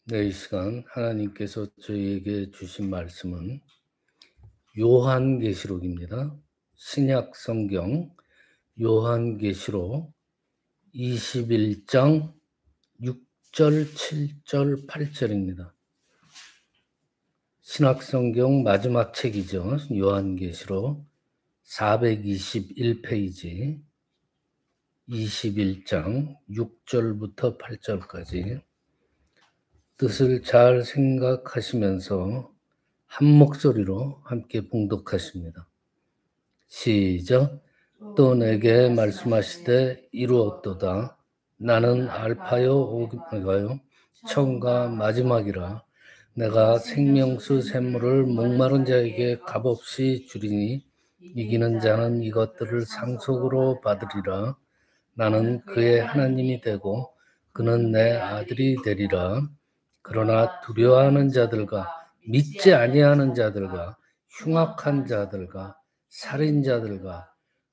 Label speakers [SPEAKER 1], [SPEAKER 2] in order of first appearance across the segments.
[SPEAKER 1] 네, 이 시간 하나님께서 저희에게 주신 말씀은 요한계시록입니다. 신약 성경 요한계시록 21장 6절, 7절, 8절입니다. 신약 성경 마지막 책이죠. 요한계시록 421페이지 21장 6절부터 8절까지 뜻을 잘 생각하시면서 한 목소리로 함께 봉독하십니다. 시작. 또 내게 말씀하시되 이루었도다. 나는 알파요 오메가요 처음과 마지막이라. 내가 생명수 샘물을 목마른 자에게 값없이 주리니 이기는 자는 이것들을 상속으로 받으리라. 나는 그의 하나님이 되고 그는 내 아들이 되리라. 그러나 두려워하는 자들과 믿지 아니하는 자들과 흉악한 자들과 살인자들과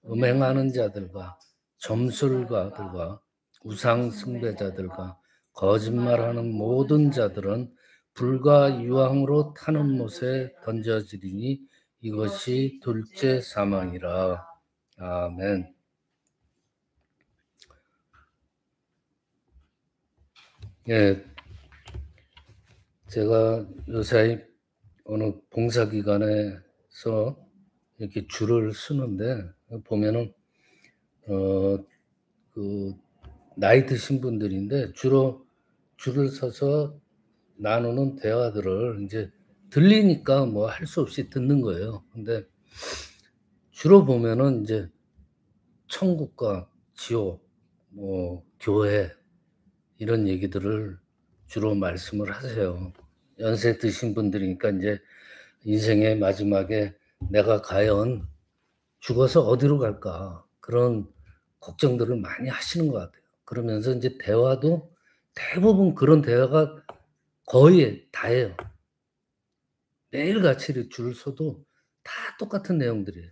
[SPEAKER 1] 음행하는 자들과 점술가들과 우상 숭배자들과 거짓말하는 모든 자들은 불과 유황으로 타는 못에 던져지리니 이것이 둘째 사망이라. 아멘. 예, 제가 요새 어느 봉사기관에서 이렇게 줄을 서는데 보면은 그 나이 드신 분들인데 주로 줄을 서서 나누는 대화들을 이제 들리니까 뭐 할 수 없이 듣는 거예요. 근데 주로 보면은 이제 천국과 지옥, 뭐 교회 이런 얘기들을 주로 말씀을 하세요. 연세 드신 분들이니까 이제 인생의 마지막에 내가 과연 죽어서 어디로 갈까? 그런 걱정들을 많이 하시는 것 같아요. 그러면서 이제 대화도 대부분 그런 대화가 거의 다예요. 매일같이 이렇게 줄을 서도 다 똑같은 내용들이에요.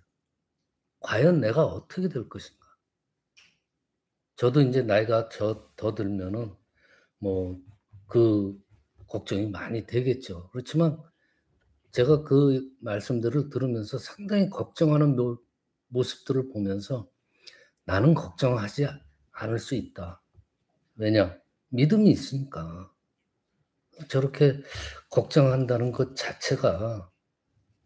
[SPEAKER 1] 과연 내가 어떻게 될 것인가? 저도 인제 나이가 더 들면은 뭐 그 걱정이 많이 되겠죠. 그렇지만 제가 그 말씀들을 들으면서 상당히 걱정하는 모습들을 보면서 '나는 걱정하지 않을 수 있다.' 왜냐? 믿음이 있으니까. 저렇게 걱정한다는 것 자체가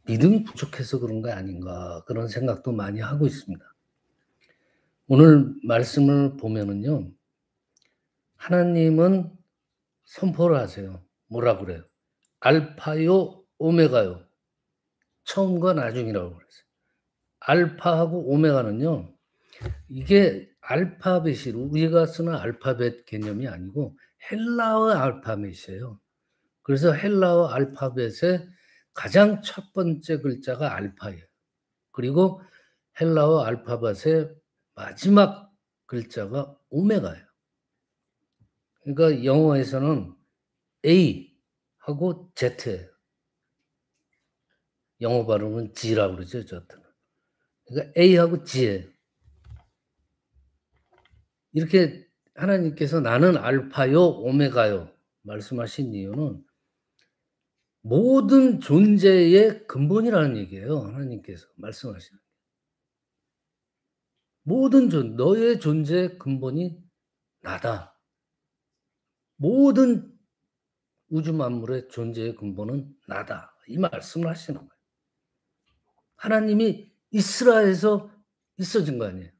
[SPEAKER 1] '믿음이 부족해서 그런 거 아닌가.' 그런 생각도 많이 하고 있습니다. 오늘 말씀을 보면은요. 하나님은 선포를 하세요. 뭐라 그래요? 알파요 오메가요. 처음과 나중이라고 그랬어요. 알파하고 오메가는요. 이게 알파벳이 우리가 쓰는 알파벳 개념이 아니고 헬라어 알파벳이에요. 그래서 헬라어 알파벳의 가장 첫 번째 글자가 알파예요. 그리고 헬라어 알파벳의 마지막 글자가 오메가예요. 그러니까 영어에서는 A하고 Z예요. 영어 발음은 G라고 그러죠, 저한테는. 그러니까 A하고 G예요. 이렇게 하나님께서 나는 알파요, 오메가요 말씀하신 이유는 모든 존재의 근본이라는 얘기예요, 하나님께서 말씀하시는. 모든 너의 존재의 근본이 나다. 모든 우주 만물의 존재의 근본은 나다. 이 말씀을 하시는 거예요. 하나님이 있으라해서 있어진 거 아니에요.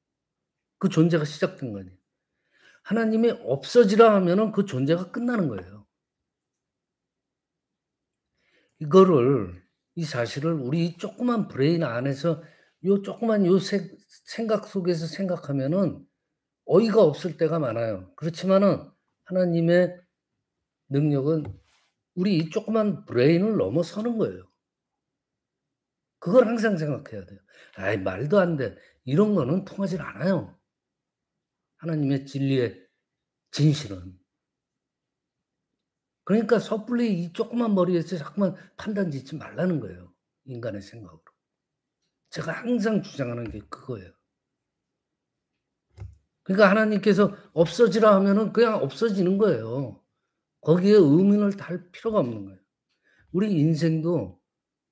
[SPEAKER 1] 그 존재가 시작된 거 아니에요. 하나님이 없어지라 하면은 그 존재가 끝나는 거예요. 이거를 이 사실을 우리 조그만 브레인 안에서 요 조그만 요 생각 속에서 생각하면은 어이가 없을 때가 많아요. 그렇지만은 하나님의 능력은 우리 이 조그만 브레인을 넘어서는 거예요. 그걸 항상 생각해야 돼요. '아이 말도 안 돼.' 이런 거는 통하질 않아요. 하나님의 진리의 진실은. 그러니까 섣불리 이 조그만 머리에서 자꾸만 판단 짓지 말라는 거예요, 인간의 생각으로. 제가 항상 주장하는 게 그거예요. 그러니까 하나님께서 없어지라 하면은 그냥 없어지는 거예요. 거기에 의문을 달 필요가 없는 거예요. 우리 인생도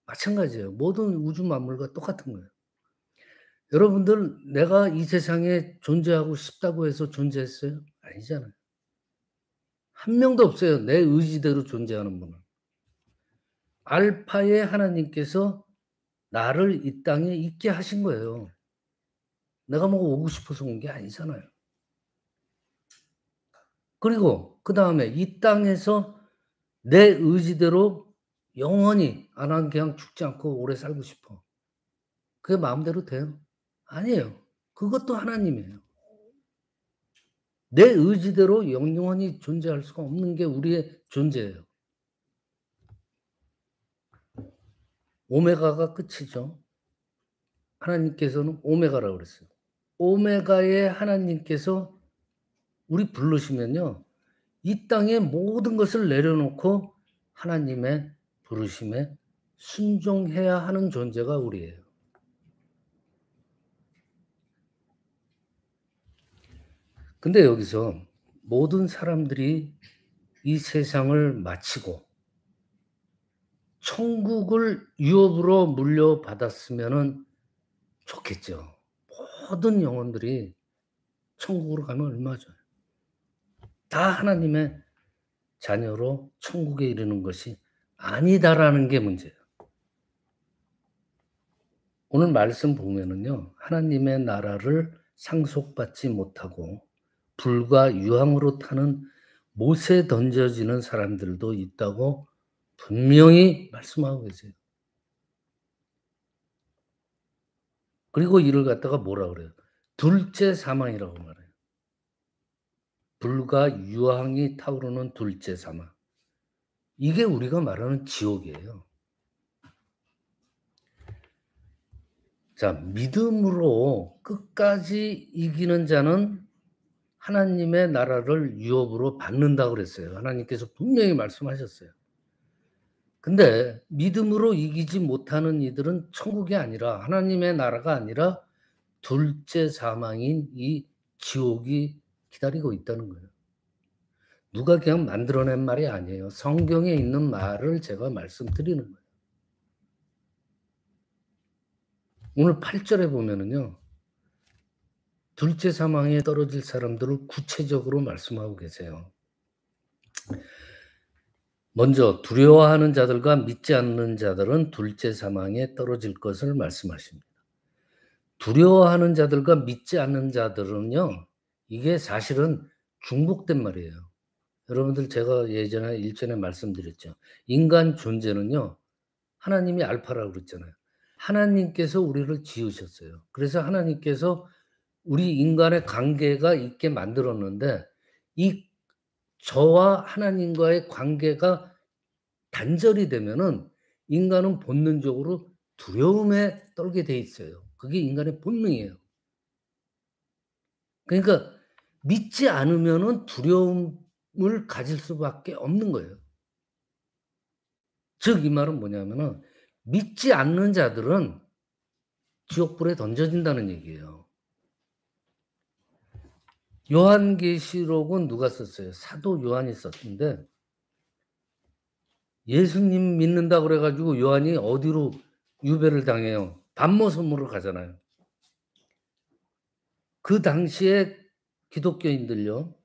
[SPEAKER 1] 마찬가지예요. 모든 우주 만물과 똑같은 거예요. 여러분들 내가 이 세상에 존재하고 싶다고 해서 존재했어요? 아니잖아요. 한 명도 없어요, 내 의지대로 존재하는 분은. 알파의 하나님께서 나를 이 땅에 있게 하신 거예요. 내가 뭐 오고 싶어서 온 게 아니잖아요. 그리고 그다음에 이 땅에서 내 의지대로 영원히 '난 그냥 죽지 않고 오래 살고 싶어.' 그게 마음대로 돼요? 아니에요. 그것도 하나님이에요. 내 의지대로 영원히 존재할 수가 없는 게 우리의 존재예요. 오메가가 끝이죠. 하나님께서는 오메가라고 그랬어요. 오메가의 하나님께서 우리 부르시면요, 이 땅의 모든 것을 내려놓고 하나님의 부르심에 순종해야 하는 존재가 우리예요. 근데 여기서 모든 사람들이 이 세상을 마치고 천국을 유업으로 물려받았으면은 좋겠죠. 모든 영혼들이 천국으로 가면 얼마나 좋아요. 다 하나님의 자녀로 천국에 이르는 것이 아니다라는 게 문제예요. 오늘 말씀 보면은요, 하나님의 나라를 상속받지 못하고 불과 유황으로 타는 못에 던져지는 사람들도 있다고 분명히 말씀하고 계세요. 그리고 이를 갖다가 뭐라 그래요? 둘째 사망이라고 말해요. 불과 유황이 타오르는 둘째 사망. 이게 우리가 말하는 지옥이에요. 자, 믿음으로 끝까지 이기는 자는 하나님의 나라를 유업으로 받는다고 그랬어요. 하나님께서 분명히 말씀하셨어요. 근데 믿음으로 이기지 못하는 이들은 천국이 아니라, 하나님의 나라가 아니라 둘째 사망인 이 지옥이 기다리고 있다는 거예요. 누가 그냥 만들어낸 말이 아니에요. 성경에 있는 말을 제가 말씀드리는 거예요. 오늘 8 절에 보면은요, 둘째 사망에 떨어질 사람들을 구체적으로 말씀하고 계세요. 먼저 두려워하는 자들과 믿지 않는 자들은 둘째 사망에 떨어질 것을 말씀하십니다. 두려워하는 자들과 믿지 않는 자들은요, 이게 사실은 중복된 말이에요. 여러분들 제가 예전에 일전에 말씀드렸죠. 인간 존재는요, 하나님이 알파라고 그랬잖아요. 하나님께서 우리를 지으셨어요. 그래서 하나님께서 우리 인간의 관계가 있게 만들었는데, 이 저와 하나님과의 관계가 단절이 되면은 인간은 본능적으로 두려움에 떨게 돼 있어요. 그게 인간의 본능이에요. 그러니까 믿지 않으면은 두려움을 가질 수밖에 없는 거예요. 즉 이 말은 뭐냐면은 믿지 않는 자들은 지옥불에 던져진다는 얘기예요. 요한계시록은 누가 썼어요? 사도 요한이 썼는데, 예수님 믿는다 그래 가지고 요한이 어디로 유배를 당해요? 반모섬으로 가잖아요. 그 당시에 기독교인들요,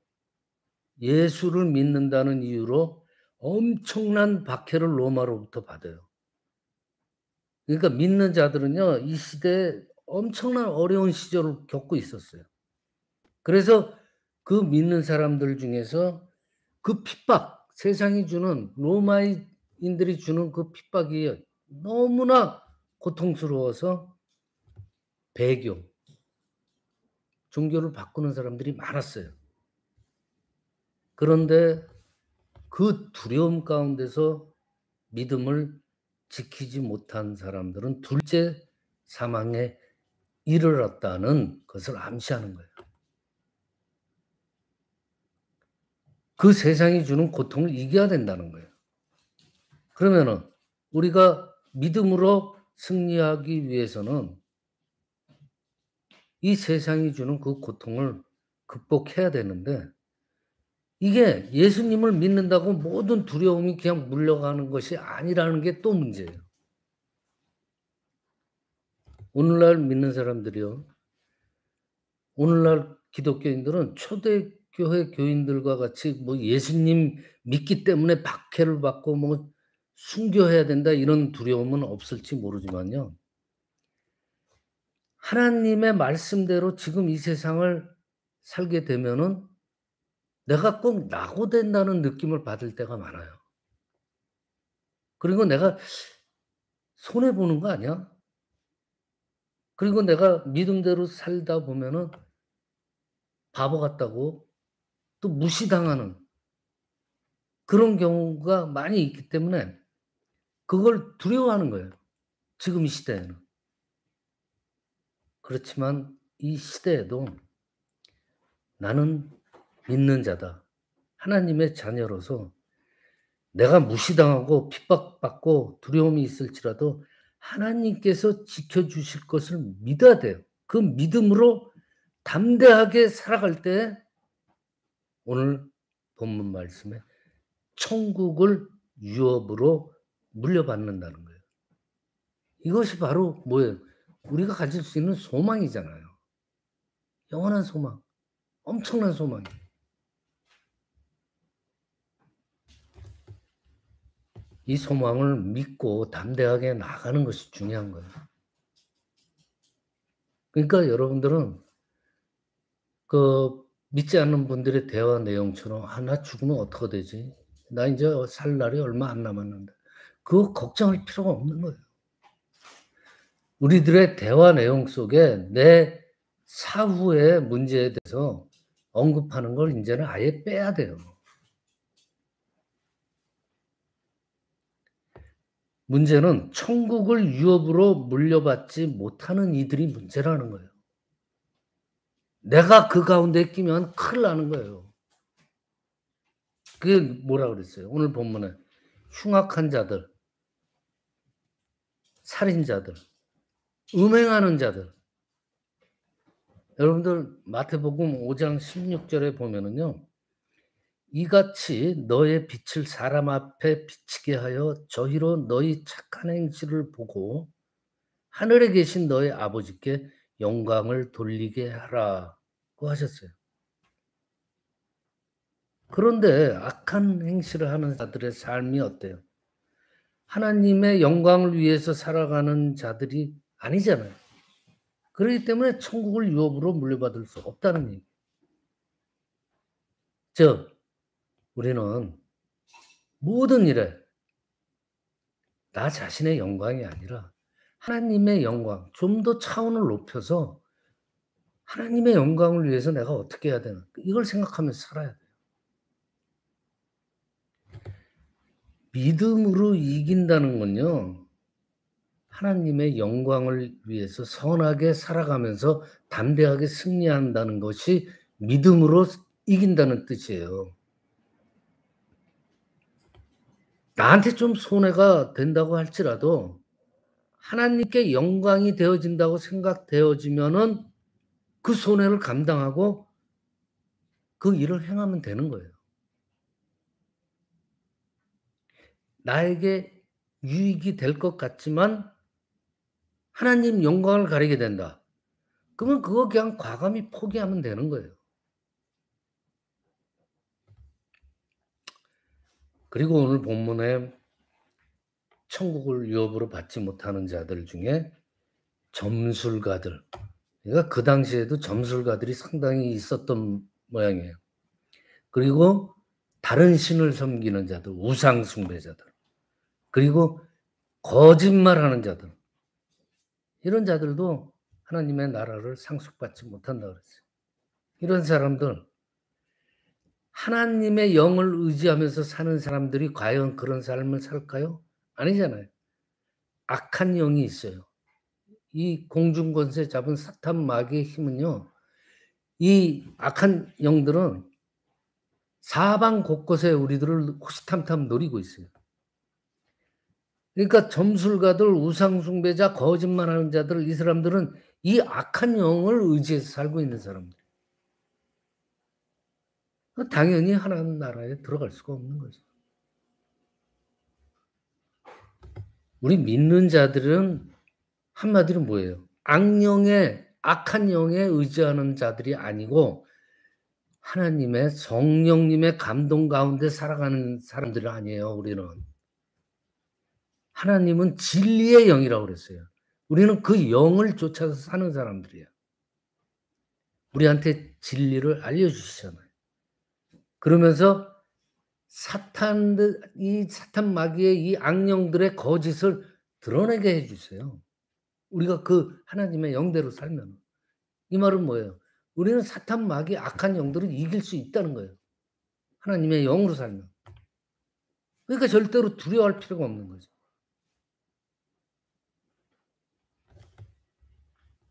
[SPEAKER 1] 예수를 믿는다는 이유로 엄청난 박해를 로마로부터 받아요. 그러니까 믿는 자들은요, 이 시대에 엄청난 어려운 시절을 겪고 있었어요. 그래서 그 믿는 사람들 중에서 그 핍박, 세상이 주는, 로마인들이 주는 그 핍박이 너무나 고통스러워서 배교, 종교를 바꾸는 사람들이 많았어요. 그런데 그 두려움 가운데서 믿음을 지키지 못한 사람들은 둘째 사망에 이르렀다는 것을 암시하는 거예요. 그 세상이 주는 고통을 이겨야 된다는 거예요. 그러면은 우리가 믿음으로 승리하기 위해서는 이 세상이 주는 그 고통을 극복해야 되는데, 이게 예수님을 믿는다고 모든 두려움이 그냥 물러가는 것이 아니라는 게 또 문제예요. 오늘날 믿는 사람들이요. 오늘날 기독교인들은 초대교회 교인들과 같이 뭐 예수님 믿기 때문에 박해를 받고 뭐 순교해야 된다 이런 두려움은 없을지 모르지만요. 하나님의 말씀대로 지금 이 세상을 살게 되면은 내가 꼭 낙오된다는 느낌을 받을 때가 많아요. 그리고 '내가 손해 보는 거 아니야?' 그리고 내가 믿음대로 살다 보면은 바보 같다고 또 무시당하는 그런 경우가 많이 있기 때문에 그걸 두려워하는 거예요, 지금 이 시대에는. 그렇지만 이 시대에도 '나는 믿는 자다. 하나님의 자녀로서 내가 무시당하고 핍박받고 두려움이 있을지라도 하나님께서 지켜 주실 것을 믿어야 돼요.' 그 믿음으로 담대하게 살아갈 때 오늘 본문 말씀에 천국을 유업으로 물려받는다는 거예요. 이것이 바로 뭐예요? 우리가 가질 수 있는 소망이잖아요. 영원한 소망. 엄청난 소망이에요. 이 소망을 믿고 담대하게 나가는 것이 중요한 거예요. 그러니까 여러분들은 그 믿지 않는 분들의 대화 내용처럼 '아 나 죽으면 어떻게 되지? 나 인제 살 날이 얼마 안 남았는데.' 그거 걱정할 필요가 없는 거예요. 우리들의 대화 내용 속에 내 사후의 문제에 대해서 언급하는 걸 인제는 아예 빼야 돼요. 문제는 천국을 유업으로 물려받지 못하는 이들이 문제라는 거예요. 내가 그 가운데 끼면 큰일 나는 거예요. 그게 뭐라 그랬어요? 오늘 본문에 흉악한 자들, 살인자들, 음행하는 자들. 여러분들 마태복음 5장 16 절에 보면은요. "이같이 너의 빛을 사람 앞에 비치게 하여 저희로 너희 착한 행실을 보고 하늘에 계신 너희 아버지께 영광을 돌리게 하라."고 하셨어요. 그런데 악한 행실을 하는 자들의 삶이 어때요? 하나님의 영광을 위해서 살아가는 자들이 아니잖아요. 그렇기 때문에 천국을 유업으로 물려받을 수 없다는 얘기. 즉 우리는 모든 일에 나 자신의 영광이 아니라 하나님의 영광, 좀 더 차원을 높여서 하나님의 영광을 위해서 내가 어떻게 해야 되나 이걸 생각하면서 살아야 돼요. 믿음으로 이긴다는 건요. 하나님의 영광을 위해서 선하게 살아가면서 담대하게 승리한다는 것이 믿음으로 이긴다는 뜻이에요. 나한테 좀 손해가 된다고 할지라도 하나님께 영광이 되어진다고 생각되어지면은 그 손해를 감당하고 그 일을 행하면 되는 거예요. 나에게 유익이 될 것 같지만 하나님 영광을 가리게 된다. 그러면 그거 그냥 과감히 포기하면 되는 거예요. 그리고 오늘 본문에 천국을 유업으로 받지 못하는 자들 중에 점술가들, 그러니까 그 당시에도 점술가들이 상당히 있었던 모양이에요. 그리고 다른 신을 섬기는 자들, 우상 숭배자들, 그리고 거짓말하는 자들, 이런 자들도 하나님의 나라를 상속받지 못한다 그랬어요. 이런 사람들 하나님의 영을 의지하면서 사는 사람들이 과연 그런 삶을 살까요? 아니잖아요. 악한 영이 있어요. 이 공중 권세 잡은 사탄 마귀의 힘은요. 이 악한 영들은 사방 곳곳에 우리들을 호시탐탐 노리고 있어요. 그러니까 점술가들, 우상 숭배자, 거짓말하는 자들 이 사람들은 이 악한 영을 의지해서 살고 있는 사람들. 당연히 하나님 나라에 들어갈 수가 없는 거죠. 우리 믿는 자들은 한마디로 뭐예요? 악한 영에 의지하는 자들이 아니고 하나님의 성령님의 감동 가운데 살아가는 사람들 아니에요, 우리는. 하나님은 진리의 영이라고 그랬어요. 우리는 그 영을 쫓아서 사는 사람들이에요. 우리한테 진리를 알려주시잖아요. 그러면서 이 사탄 마귀의 이 악령들의 거짓을 드러내게 해 주세요. 우리가 그 하나님의 영대로 살면. 이 말은 뭐예요? 우리는 사탄 마귀 악한 영들을 이길 수 있다는 거예요. 하나님의 영으로 살면. 그러니까 절대로 두려워할 필요가 없는 거죠.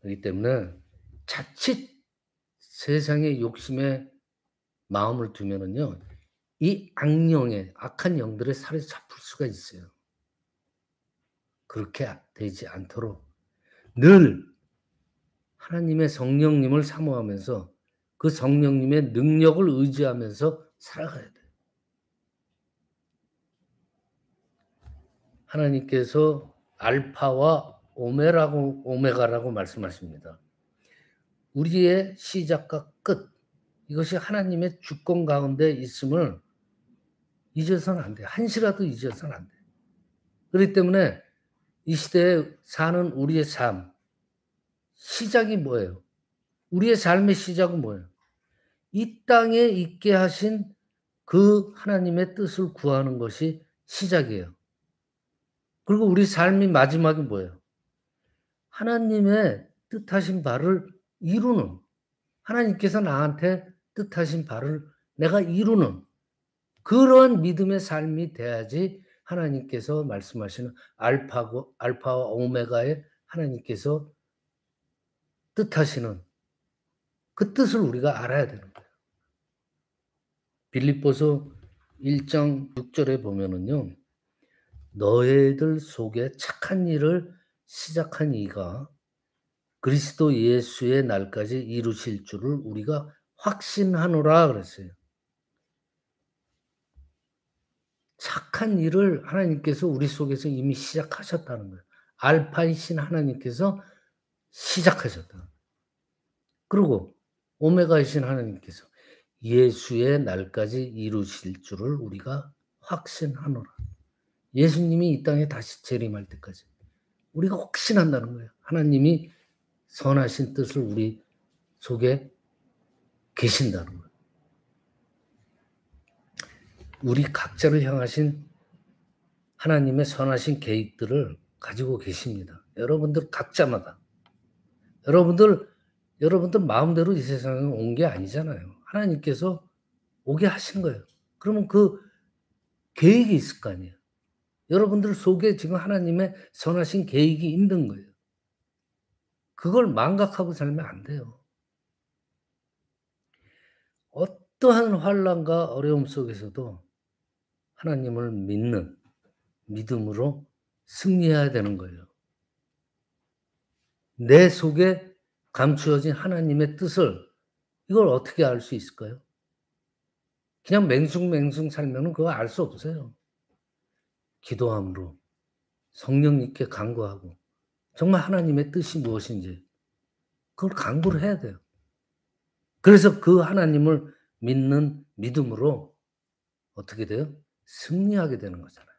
[SPEAKER 1] 그렇기 때문에 자칫 세상의 욕심에 마음을 두면은요, 이 악한 영들의 살에 잡힐 수가 있어요. 그렇게 되지 않도록 늘 하나님의 성령님을 사모하면서 그 성령님의 능력을 의지하면서 살아가야 돼요. 하나님께서 알파와 오메가라고 말씀하십니다. 우리의 시작과 끝, 이것이 하나님의 주권 가운데 있음을 잊어서는 안 돼요. 한시라도 잊어서는 안 돼요. 그렇기 때문에 이 시대에 사는 우리의 삶, 시작이 뭐예요? 우리의 삶의 시작은 뭐예요? 이 땅에 있게 하신 그 하나님의 뜻을 구하는 것이 시작이에요. 그리고 우리 삶의 마지막이 뭐예요? 하나님의 뜻하신 바를 이루는, 하나님께서 나한테 뜻하신 바를 내가 이루는 그런 믿음의 삶이 돼야지 하나님께서 말씀하시는 알파와 오메가의 하나님께서 뜻하시는 그 뜻을 우리가 알아야 되는 거예요. 빌립보서 1장 6절에 보면은요. 너희들 속에 착한 일을 시작한 이가 그리스도 예수의 날까지 이루실 줄을 우리가 확신하노라 그랬어요. 착한 일을 하나님께서 우리 속에서 이미 시작하셨다는 거예요. 알파이신 하나님께서 시작하셨다. 그리고 오메가이신 하나님께서 예수의 날까지 이루실 줄을 우리가 확신하노라. 예수님이 이 땅에 다시 재림할 때까지 우리가 확신한다는 거예요. 하나님이 선하신 뜻을 우리 속에 계신다는 거예요. 우리 각자를 향하신 하나님의 선하신 계획들을 가지고 계십니다. 여러분들 각자마다. 여러분들 마음대로 이 세상에 온 게 아니잖아요. 하나님께서 오게 하신 거예요. 그러면 그 계획이 있을 거 아니에요. 여러분들 속에 지금 하나님의 선하신 계획이 있는 거예요. 그걸 망각하고 살면 안 돼요. 어떠한 환난과 어려움 속에서도 하나님을 믿는 믿음으로 승리해야 되는 거예요. 내 속에 감추어진 하나님의 뜻을 이걸 어떻게 알 수 있을까요? 그냥 맹숭맹숭 살면은 그거 알 수 없어요. 기도함으로 성령님께 간구하고 정말 하나님의 뜻이 무엇인지 그걸 간구를 해야 돼요. 그래서 그 하나님을 믿는 믿음으로 어떻게 돼요? 승리하게 되는 거잖아요.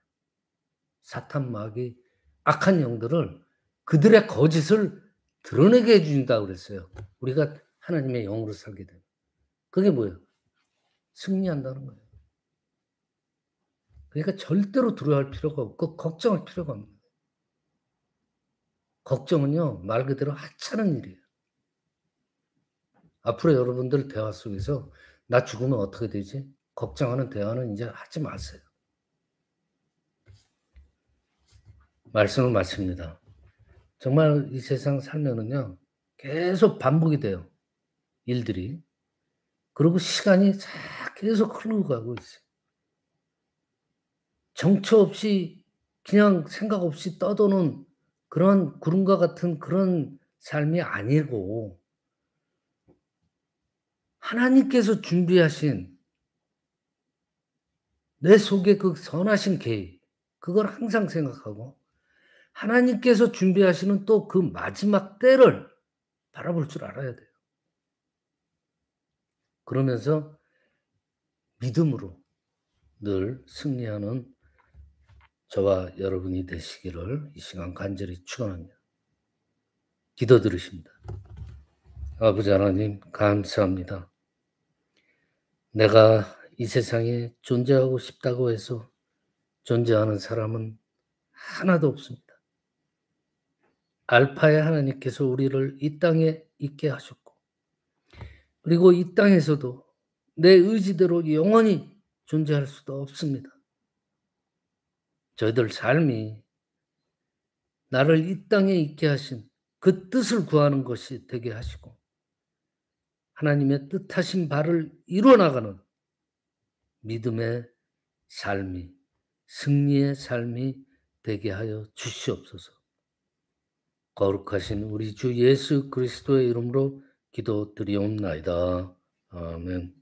[SPEAKER 1] 사탄 마귀 악한 영들을 그들의 거짓을 드러내게 해 준다고 그랬어요. 우리가 하나님의 영으로 살게 되면. 그게 뭐예요? 승리한다는 거예요. 그러니까 절대로 두려워할 필요가 없고 걱정할 필요가 없는 거예요. 걱정은요, 말 그대로 하찮은 일이에요. 앞으로 여러분들 대화 속에서 '나 죽으면 어떻게 되지?' 걱정하는 대화는 이제 하지 마세요. 말씀을 마칩니다. 정말 이 세상 살면은요, 계속 반복이 돼요, 일들이. 그리고 시간이 계속 흐르고 가고 있어요. 정처 없이 그냥 생각 없이 떠도는 그런 구름과 같은 그런 삶이 아니고 하나님께서 준비하신 내 속에 그 선하신 계획, 그걸 항상 생각하고 하나님께서 준비하시는 또 그 마지막 때를 바라볼 줄 알아야 돼요. 그러면서 믿음으로 늘 승리하는 저와 여러분이 되시기를 이 시간 간절히 축원합니다. 기도 드리십니다. 아버지 하나님 감사합니다. 내가 이 세상에 존재하고 싶다고 해서 존재하는 사람은 하나도 없습니다. 알파의 하나님께서 우리를 이 땅에 있게 하셨고, 그리고 이 땅에서도 내 의지대로 영원히 존재할 수도 없습니다. 저희들 삶이 나를 이 땅에 있게 하신 그 뜻을 구하는 것이 되게 하시고, 하나님의 뜻하신 바를 이루어 나가는 믿음의 삶이, 승리의 삶이 되게 하여 주시옵소서. 거룩하신 우리 주 예수 그리스도의 이름으로 기도드리옵나이다. 아멘.